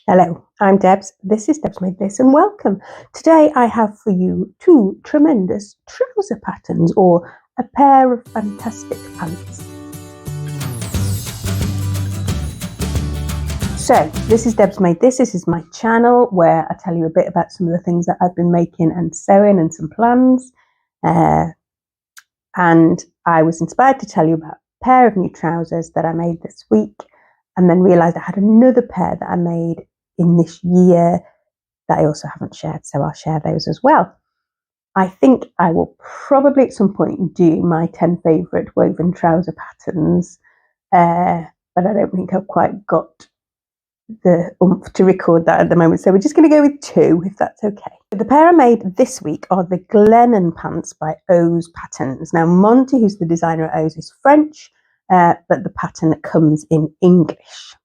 Hello, I'm Debs. This is Debs Made This and welcome. Today I have for you two tremendous trouser patterns or a pair of fantastic pants. So this is Debs Made This. This is my channel where I tell you a bit about some of the things that I've been making and sewing and some plans. And I was inspired to tell you about a pair of new trousers that I made this week and then realised I had another pair that I made in this year that I also haven't shared, so I'll share those as well. I think I will probably at some point do my 10 favourite woven trouser patterns, but I don't think I've quite got the oomph to record that at the moment, so we're just going to go with two, if that's okay. The pair I made this week are the Glennon pants by O's Patterns. Now, Monty, who's the designer at O's, is French, but the pattern comes in English.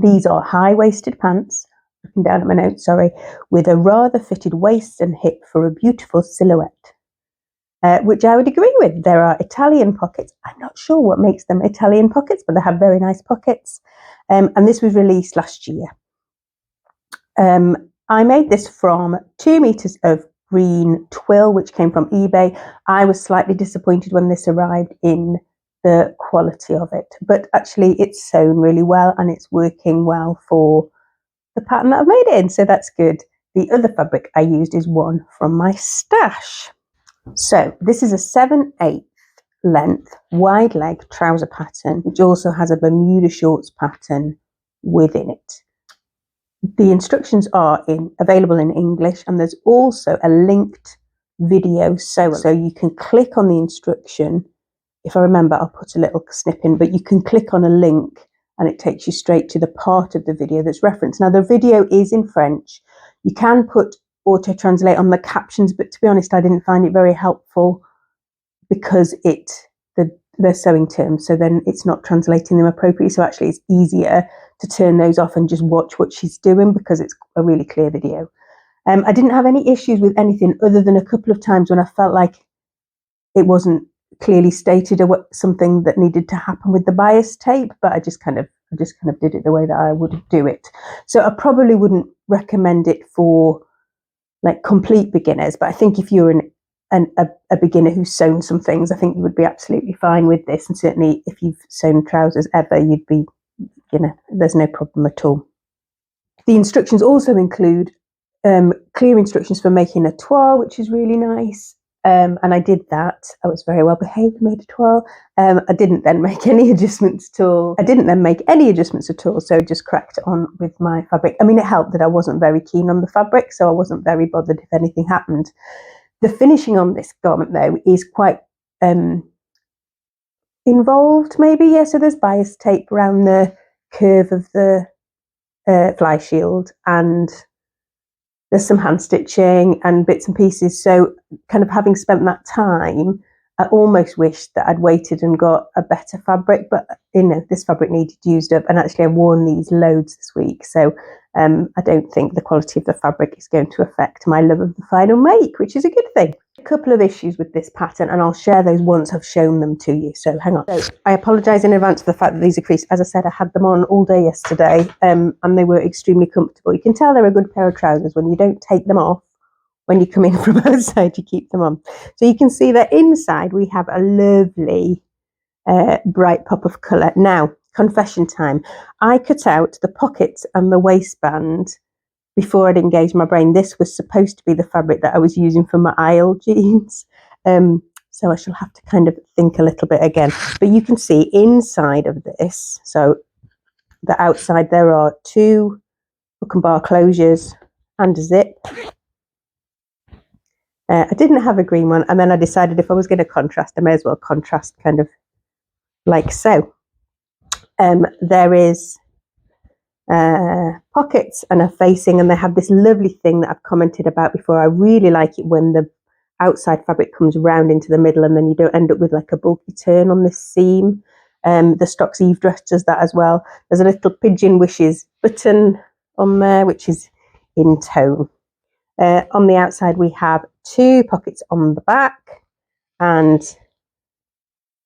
These are high-waisted pants, looking down at my notes, sorry, with a rather fitted waist and hip for a beautiful silhouette, which I would agree with. There are Italian pockets. I'm not sure what makes them Italian pockets, but they have very nice pockets. And this was released last year. I made this from 2 meters of green twill, which came from eBay. I was slightly disappointed when this arrived in the quality of it, but actually it's sewn really well and it's working well for the pattern that I've made it in, so that's good. The other fabric I used is one from my stash. So this is a 7/8 length wide leg trouser pattern, which also has a Bermuda shorts pattern within it. The instructions are available in English, and there's also a linked video sew, so you can click on the instruction. If I remember, I'll put a little snip in, but you can click on a link and it takes you straight to the part of the video that's referenced. Now, the video is in French. You can put auto-translate on the captions, but to be honest, I didn't find it very helpful because they're sewing terms, so then it's not translating them appropriately. So actually, it's easier to turn those off and just watch what she's doing because it's a really clear video. I didn't have any issues with anything other than a couple of times when I felt like it wasn't clearly stated something that needed to happen with the bias tape, but I just kind of did it the way that I would do it. So I probably wouldn't recommend it for like complete beginners, but I think if you're a beginner who's sewn some things, I think you would be absolutely fine with this. And certainly if you've sewn trousers ever, you'd be, there's no problem at all. The instructions also include clear instructions for making a toile, which is really nice. And I did that. I was very well behaved, made a toile. I didn't then make any adjustments at all. So just cracked on with my fabric. I mean, it helped that I wasn't very keen on the fabric, so I wasn't very bothered if anything happened. The finishing on this garment, though, is quite involved, maybe. Yeah, so there's bias tape around the curve of the fly shield, and there's some hand stitching and bits and pieces. So kind of having spent that time, I almost wished that I'd waited and got a better fabric, but this fabric needed used up, and actually I've worn these loads this week. So I don't think the quality of the fabric is going to affect my love of the final make, which is a good thing. A couple of issues with this pattern, and I'll share those once I've shown them to you. So hang on. So I apologise in advance for the fact that these are creased. As I said, I had them on all day yesterday, and they were extremely comfortable. You can tell they're a good pair of trousers when you don't take them off. When you come in from outside, you keep them on. So you can see that inside we have a lovely bright pop of colour. Now, confession time. I cut out the pockets and the waistband before I'd engaged my brain. This was supposed to be the fabric that I was using for my aisle jeans. So I shall have to kind of think a little bit again. But you can see inside of this, so the outside, there are 2 hook and bar closures and a zip. I didn't have a green one, and then I decided if I was going to contrast, I may as well contrast kind of like so. There is pockets and a facing, and they have this lovely thing that I've commented about before. I really like it when the outside fabric comes round into the middle and then you don't end up with like a bulky turn on this seam. The Stocks Eve dress does that as well. There's a little pigeon wishes button on there, which is in tone. On the outside, we have 2 pockets on the back and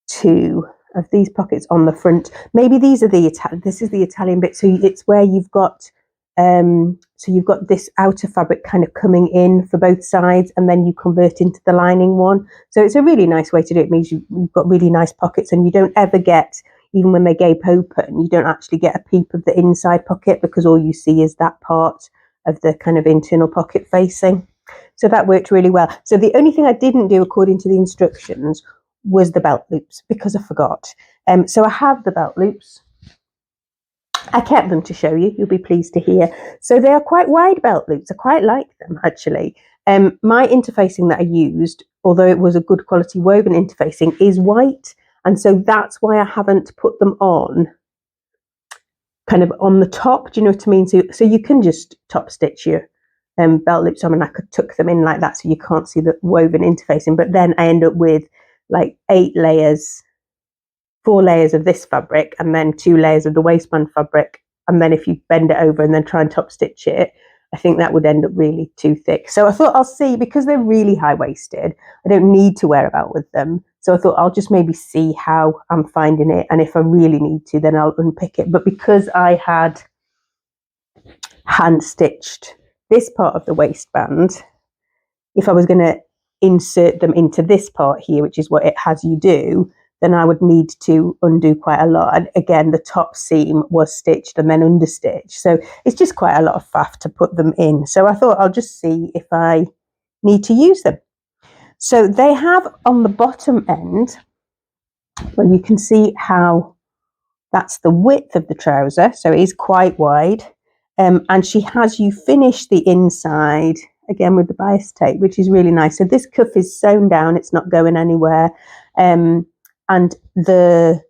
2 of these pockets on the front. Maybe these are this is the Italian bit. So it's where you've got So you've got this outer fabric kind of coming in for both sides, and then you convert into the lining one. So it's a really nice way to do it. It means you've got really nice pockets, and you don't ever get, even when they gape open, you don't actually get a peep of the inside pocket, because all you see is that part of the kind of internal pocket facing. So that worked really well. So the only thing I didn't do according to the instructions was the belt loops, because I forgot. So I have the belt loops. I kept them to show you. You'll be pleased to hear. So they are quite wide belt loops. I quite like them, actually. My interfacing that I used, although it was a good quality woven interfacing, is white. And so that's why I haven't put them on kind of on the top. Do you know what I mean? So you can just top stitch your belt loops on, and I could tuck them in like that so you can't see the woven interfacing. But then I end up with like 8 layers, 4 layers of this fabric, and then 2 layers of the waistband fabric. And then if you bend it over and then try and top stitch it, I think that would end up really too thick. So I thought I'll see, because they're really high waisted, I don't need to wear about with them. So I thought I'll just maybe see how I'm finding it. And if I really need to, then I'll unpick it. But because I had hand stitched this part of the waistband, if I was going to insert them into this part here, which is what it has you do, then I would need to undo quite a lot. And again, the top seam was stitched and then understitched. So it's just quite a lot of faff to put them in. So I thought I'll just see if I need to use them. So they have on the bottom end, well, you can see how that's the width of the trouser. So it is quite wide. And she has you finish the inside again with the bias tape, which is really nice. So this cuff is sewn down, it's not going anywhere. And the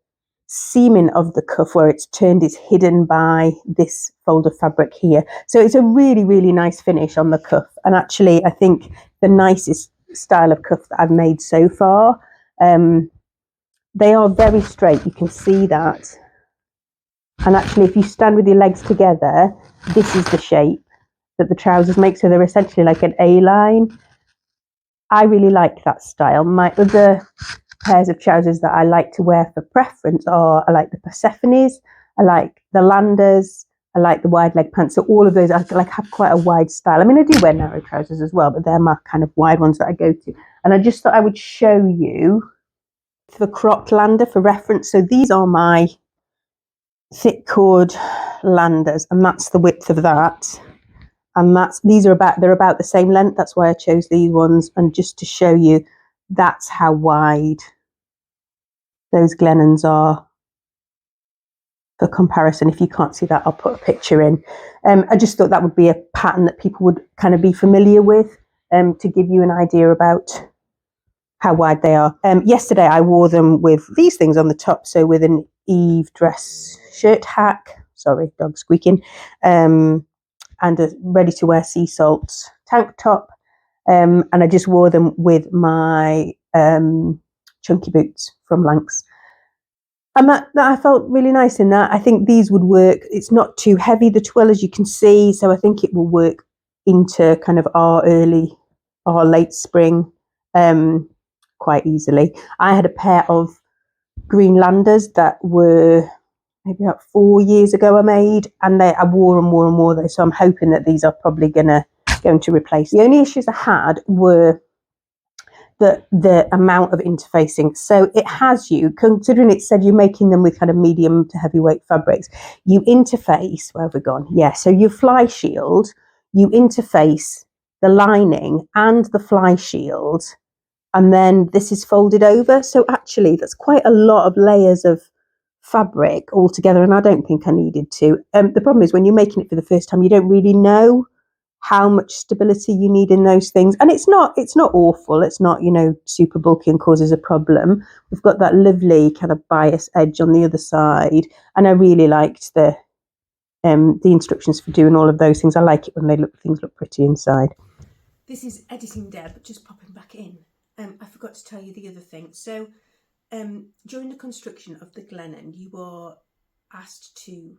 seaming of the cuff where it's turned is hidden by this fold of fabric here. So it's a really, really nice finish on the cuff. And actually, I think the nicest style of cuff that I've made so far. They are very straight, you can see that. And actually, if you stand with your legs together, this is the shape that the trousers make. So they're essentially like an A-line. I really like that style. My other pairs of trousers that I like to wear for preference are, I like the Persephones, I like the Landers, I like the wide leg pants. So all of those, I like have quite a wide style. I mean, I do wear narrow trousers as well, but they're my kind of wide ones that I go to. And I just thought I would show you the cropped Lander for reference. So these are my thick cord Landers, and that's the width of that. And they're about the same length. That's why I chose these ones. And just to show you, that's how wide those Glennons are for comparison. If you can't see that, I'll put a picture in. I just thought that would be a pattern that people would kind of be familiar with, to give you an idea about how wide they are. Yesterday I wore them with these things on the top, so with an Eve dress shirt hack, sorry, dog squeaking, and a ready-to-wear sea salt tank top. And I just wore them with my chunky boots from Lanks. And that I felt really nice in that. I think these would work. It's not too heavy, the twill, as you can see. So I think it will work into kind of our late spring quite easily. I had a pair of green Landers that were maybe about 4 years ago I made, and I wore those. So I'm hoping that these are probably going to replace. The only issues I had were the amount of interfacing. So it has you, considering it said you're making them with kind of medium to heavyweight fabrics, you interface, where have we gone? Yeah, so your fly shield, you interface the lining and the fly shield, and then this is folded over. So actually that's quite a lot of layers of fabric altogether, and I don't think I needed to. The problem is when you're making it for the first time, you don't really know how much stability you need in those things. And it's not awful. It's not, super bulky and causes a problem. We've got that lovely kind of bias edge on the other side. And I really liked the instructions for doing all of those things. I like it when things look pretty inside. This is editing Deb, just popping back in. I forgot to tell you the other thing. So during the construction of the Glennon, you are asked to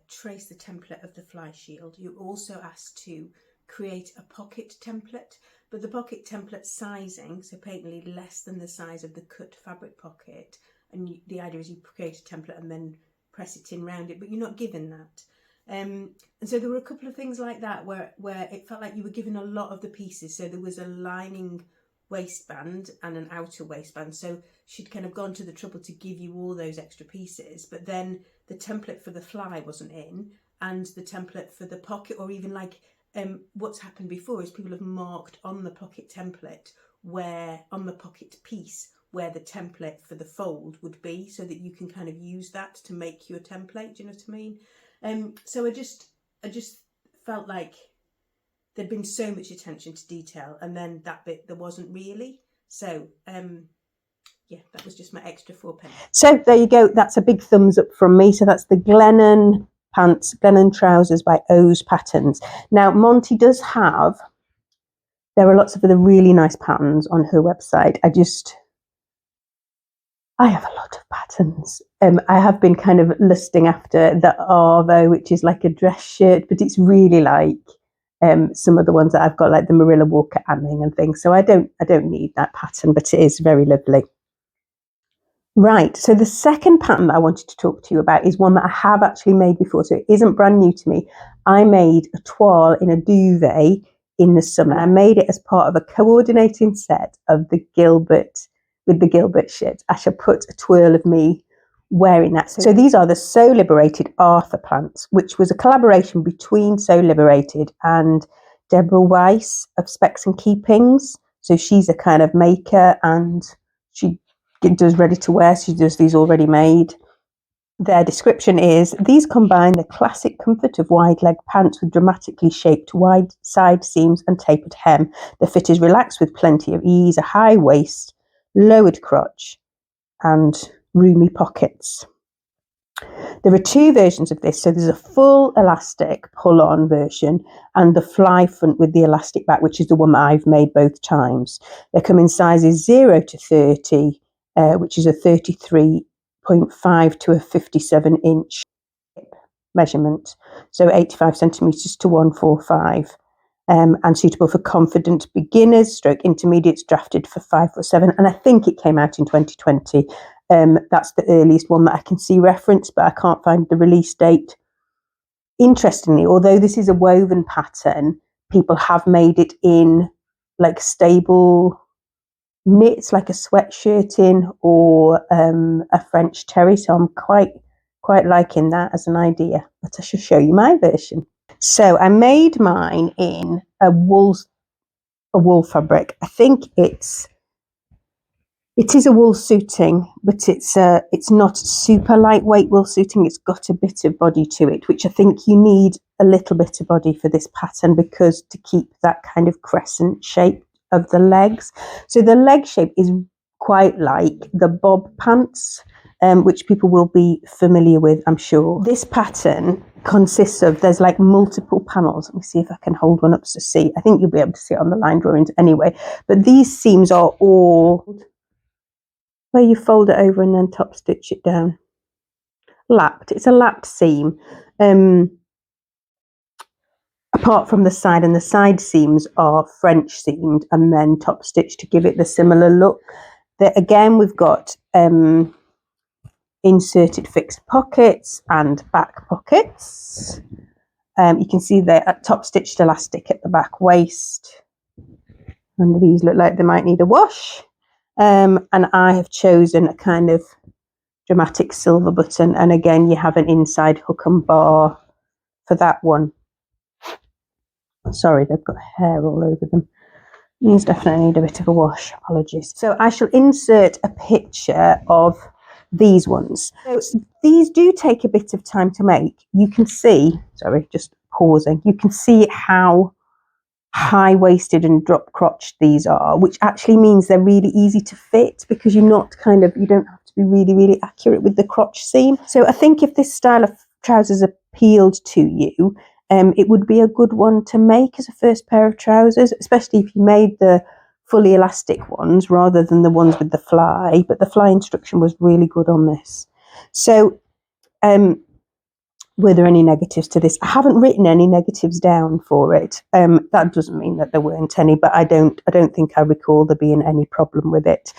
trace the template of the fly shield. You're also asked to create a pocket template, but the pocket template sizing, so patently less than the size of the cut fabric pocket, and the idea is you create a template and then press it in round it, but you're not given that. And so there were a couple of things like that where it felt like you were given a lot of the pieces. So there was a lining waistband and an outer waistband. So she'd kind of gone to the trouble to give you all those extra pieces, but then the template for the fly wasn't in, and the template for the pocket, or even like what's happened before is people have marked on the pocket template where on the pocket piece where the template for the fold would be, so that you can kind of use that to make your template. Do you know what I mean? So I just felt like there'd been so much attention to detail, and then that bit there wasn't really. So yeah, that was just my extra 4 pence. So there you go. That's a big thumbs up from me. So that's the Glennon pants, Glennon trousers by O's Patterns. Now Monty does have, there are lots of other really nice patterns on her website. I have a lot of patterns. I have been kind of lusting after the Arvo, which is like a dress shirt, but it's really like some of the ones that I've got, like the Marilla Walker Anning and things. So I don't need that pattern, but it is very lovely. Right, so the second pattern that I wanted to talk to you about is one that I have actually made before, so it isn't brand new to me. I made a toile in a duvet in the summer. I made it as part of a coordinating set of the Gilbert, with the Gilbert shit. I shall put a twirl of me wearing that. So these are the So Liberated Arthur plants, which was a collaboration between So Liberated and Deborah Weiss of Specs and Keepings. So she's a kind of maker, and she does ready to wear. She does these already made. Their description is, these combine the classic comfort of wide leg pants with dramatically shaped wide side seams and tapered hem. The fit is relaxed with plenty of ease, a high waist, lowered crotch and roomy pockets. There are two versions of this. So there's a full elastic pull-on version and the fly front with the elastic back, which is the one that I've made both times. They come in sizes 0 to 30, which is a 33.5 to a 57 inch measurement. So 85 centimetres to 145. And suitable for confident beginners, stroke intermediates, drafted for 5'7". And I think it came out in 2020. That's the earliest one that I can see referenced, but I can't find the release date. Interestingly, although this is a woven pattern, people have made it in like stable knits, like a sweatshirting or a French terry. So I'm quite liking that as an idea, but I shall show you my version. So I made mine in a wool fabric. I think it is a wool suiting, but it's not super lightweight wool suiting. It's got a bit of body to it, which I think you need a little bit of body for this pattern, because to keep that kind of crescent shape of the legs. So the leg shape is quite like the bob pants, which people will be familiar with, I'm sure. This pattern consists of, there's like multiple panels. Let me see if I can hold one up to see. I think you'll be able to see it on the line drawings anyway. But these seams are all where you fold it over and then top stitch it down. Lapped. It's a lapped seam. Apart from the side, and the side seams are French seamed and then top stitched to give it the similar look. That again, we've got inserted fixed pockets and back pockets. You can see they're at top stitched elastic at the back waist, and these look like they might need a wash. And I have chosen a kind of dramatic silver button, and again you have an inside hook and bar for that one. Sorry, they've got hair all over them. These definitely need a bit of a wash. Apologies. So I shall insert a picture of these ones. So these do take a bit of time to make. You can see, sorry, just pausing. You can see how high-waisted and drop-crotched these are, which actually means they're really easy to fit, because you don't have to be really, really accurate with the crotch seam. So I think if this style of trousers appealed to you, it would be a good one to make as a first pair of trousers, especially if you made the fully elastic ones rather than the ones with the fly. But the fly instruction was really good on this. So were there any negatives to this? I haven't written any negatives down for it. That doesn't mean that there weren't any, but I don't think I recall there being any problem with it.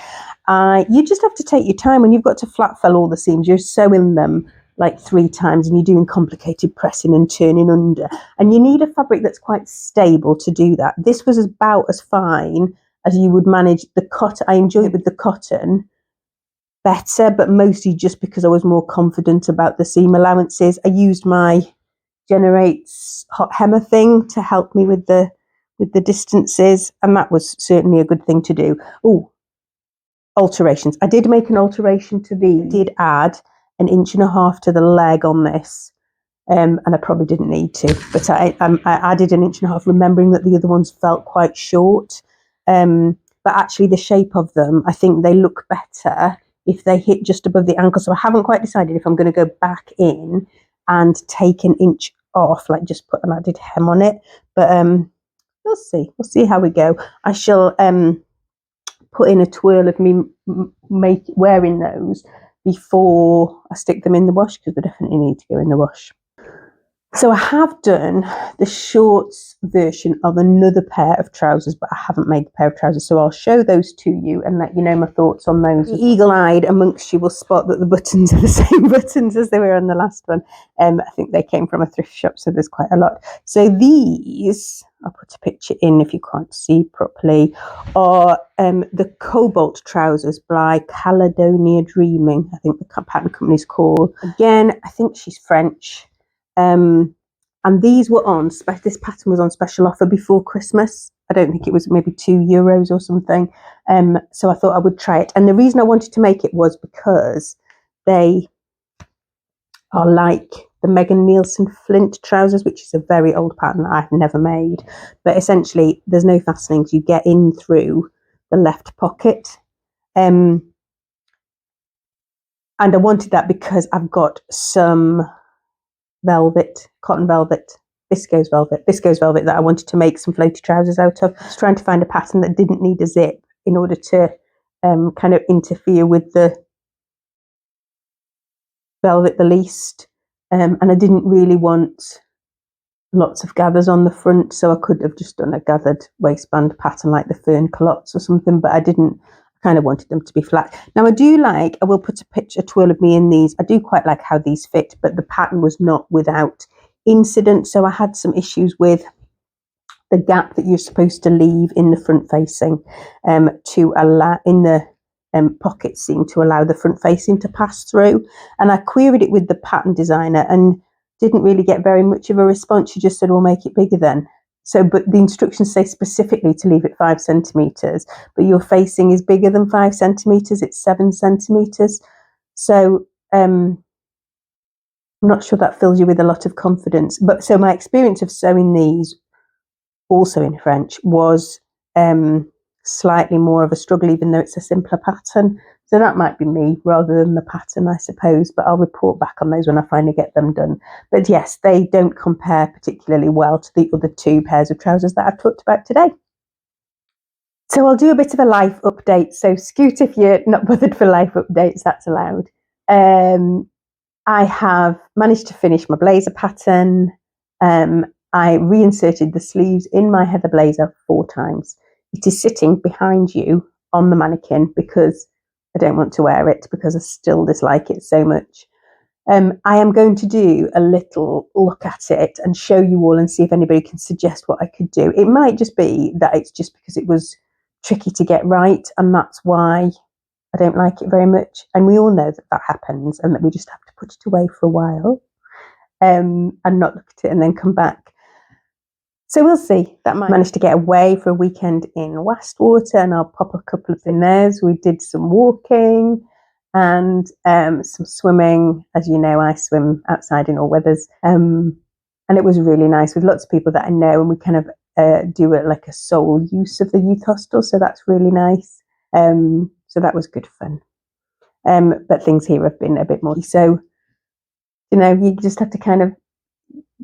You just have to take your time when you've got to flat fell all the seams. You're sewing them like 3 times and you're doing complicated pressing and turning under. And you need a fabric that's quite stable to do that. This was about as fine as you would manage the cotton. I enjoy it with the cotton better, but mostly just because I was more confident about the seam allowances. I used my Generates hot hemmer thing to help me with the distances, and that was certainly a good thing to do. Oh, alterations. I did make an alteration to these. I did add 1.5 inches to the leg on this, and I probably didn't need to, but I added 1.5 inches, remembering that the other ones felt quite short. But actually the shape of them, I think they look better if they hit just above the ankle. So I haven't quite decided if I'm going to go back in and take 1 inch off, like just put an added hem on it. But we'll see. We'll see how we go. I shall put in a twirl of me wearing those before I stick them in the wash, because they definitely need to go in the wash. So I have done the shorts version of another pair of trousers, but I haven't made the pair of trousers. So I'll show those to you and let you know my thoughts on those. The eagle-eyed amongst you will spot that the buttons are the same buttons as they were on the last one. I think they came from a thrift shop, so there's quite a lot. So these, I'll put a picture in if you can't see properly, are the Cobalt trousers by Caledonia Dreamin, I think the pattern company's called. Again, I think she's French. And these were on, this pattern was on special offer before Christmas. I don't think it was maybe €2 or something. So I thought I would try it. And the reason I wanted to make it was because they are like the Megan Nielsen Flint trousers, which is a very old pattern that I've never made. But essentially, there's no fastenings. You get in through the left pocket. And I wanted that because I've got some velvet, cotton velvet, viscose velvet that I wanted to make some floaty trousers out of. I was trying to find a pattern that didn't need a zip in order to kind of interfere with the velvet the least. And I didn't really want lots of gathers on the front, so I could have just done a gathered waistband pattern like the fern culottes or something, but I didn't. I kind of wanted them to be flat. Now I will put a twirl of me in these. I do quite like how these fit, but the pattern was not without incident. So I had some issues with the gap that you're supposed to leave in the front facing to allow in the pocket seam to allow the front facing to pass through. And I queried it with the pattern designer and didn't really get very much of a response. She just said, "We'll make it bigger then." So, but the instructions say specifically to leave it 5 centimeters, but your facing is bigger than 5 centimeters. It's 7 centimeters. So, I'm not sure that fills you with a lot of confidence. But so my experience of sewing these, also in French, was slightly more of a struggle, even though it's a simpler pattern. So that might be me rather than the pattern, I suppose, but I'll report back on those when I finally get them done. But yes, they don't compare particularly well to the other 2 pairs of trousers that I've talked about today. So I'll do a bit of a life update. So scoot if you're not bothered for life updates, that's allowed. I have managed to finish my blazer pattern. I reinserted the sleeves in my heather blazer 4 times. It is sitting behind you on the mannequin because I don't want to wear it because I still dislike it so much. I am going to do a little look at it and show you all and see if anybody can suggest what I could do. It might just be that it's just because it was tricky to get right, and that's why I don't like it very much. And we all know that that happens and that we just have to put it away for a while and not look at it and then come back. So we'll see. That might manage to get away for a weekend in Westwater, and I'll pop a couple of in there. We did some walking and some swimming. As you know, I swim outside in all weathers. And it was really nice with lots of people that I know, and we kind of do it like a sole use of the youth hostel. So that's really nice. So that was good fun. But things here have been a bit more. So, you know, you just have to kind of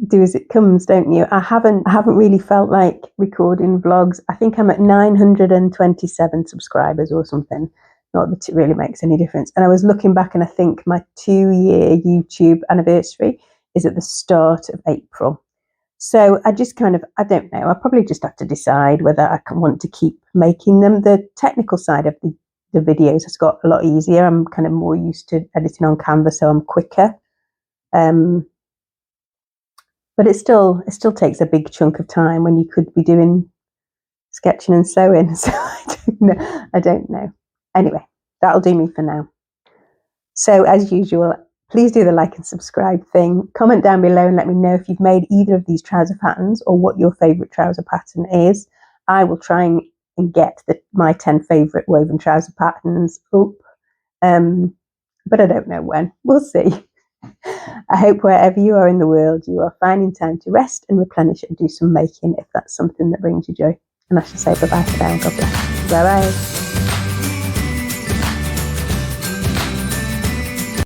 do as it comes, don't you? I haven't really felt like recording vlogs. I think I'm at 927 subscribers or something. Not that it really makes any difference. And I was looking back and I think my 2-year YouTube anniversary is at the start of April. So I just kind of, I don't know, I probably just have to decide whether I want to keep making them. The technical side of the videos has got a lot easier. I'm kind of more used to editing on Canva, so I'm quicker. But it still takes a big chunk of time when you could be doing sketching and sewing. So I don't know. Anyway, that'll do me for now. So as usual, please do the like and subscribe thing. Comment down below and let me know if you've made either of these trouser patterns or what your favourite trouser pattern is. I will try and get my 10 favourite woven trouser patterns up. But I don't know when. We'll see. I hope wherever you are in the world, you are finding time to rest and replenish and do some making if that's something that brings you joy. And I shall say bye-bye for now. God bless. Bye-bye.